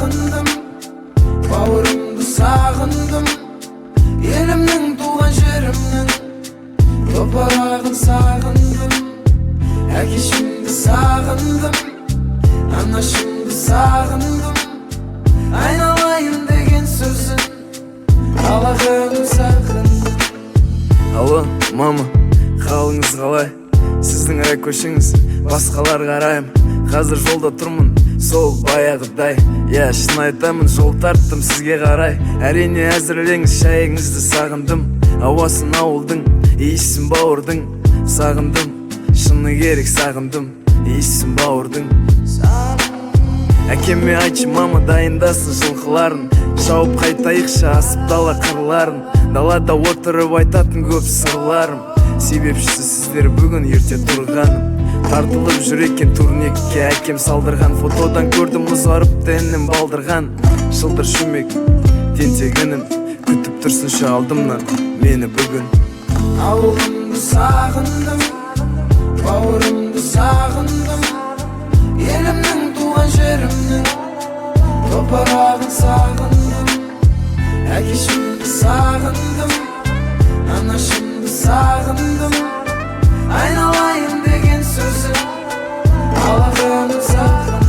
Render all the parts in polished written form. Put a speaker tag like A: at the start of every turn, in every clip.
A: сағындым, бауырымды сағындым, елімнің туған жерімнің топырағын сағындым, әкешімді сағындым, анашымды сағындым, айналайын деген сөзін қалағаным сағындым.
B: Алло, мама, қалыңыз қалай? Сіздің көшіңіз, басқалар қарайым. Қазір жолда тұрмын, сол баяғыдай. Я, шын айтамын, жол тарттым сізге қарай. Әрине әзірлеңіз, шайыңызды сағындым. Ауасын ауылдың, иісін бауырдың. Сағындым, шыны керек сағындым, иісін бауырдың. Әкеме айтшы, мама дайындасын жылқыларын, шауып қайтайықшы асып дала қырларын. Далада отырып айтатын көп сырларым, себепшісі сіздер бүгін ерте тұрғаным. Тартылып жүр екен турникке әкем салдырған, фотодан көрдім ұзарып тәнім балдырған. Шылдыр шүмек тентегінім, күтіп тұрсыншы алдымнан мені бүгін.
A: Ауылымды сағындым, бауырымды сағындым, елімнің туған жерімнің топырағын сағындым, әкешімді сағындым, анашымды сағындым, айналайын деген сөзін қалағаным сағындым.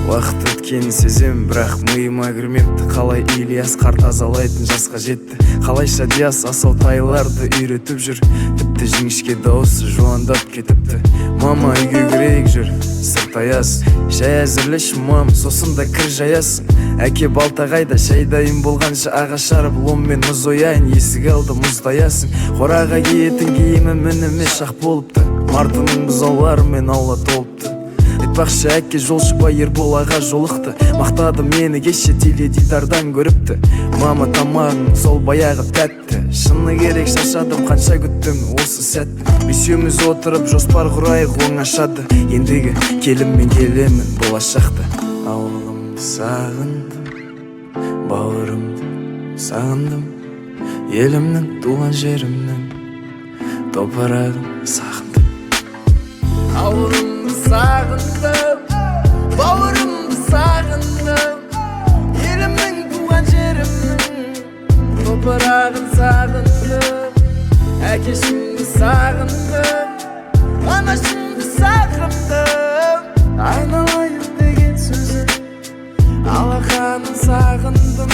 B: Уақыт өткенін сезем, бірақ миыма кірмепті. Қалай Ильяс қарт азалайтын жасқа жетті, қалайша Диас асау тайларды үйретіп жүр. Тіпті жіңішке дауысы жуандап кетіпті. Мама, үйге кірейік жүр, сырт аяз. Шай әзірлеші мам, сосын да кір жаясың. Әке балтағайда шай дайын болғанша ағаш жарып ломмен мұз ояйын, есік алды мұздаясың. Қораға киетін киімі мініме шақ болыпты, мартының бұзауларымен аула толыпты. Айтпақшы әке жолшыбай Ербол аға жолықты, мақтады мені кеше теледидардан көріпті. Мама тамағың сол баяғы тәтті, шыны керек шаршадым қанша күттім осы сәтті. Бесеуміз отырып жоспар құрайық оңашады, ендігі келіммен келемін болашақты. Ауылымды сағындым, бауырымды сағындым, елімнің туған жерімнің топырағын сағындым.
A: Ауылымды сағындым, бауырымды сағындым, елімнің туған жерімнің топырағын сағындым, әкешімді сағындым, анашымды сағындым, айналайын деген сөзін алақанын сағындым.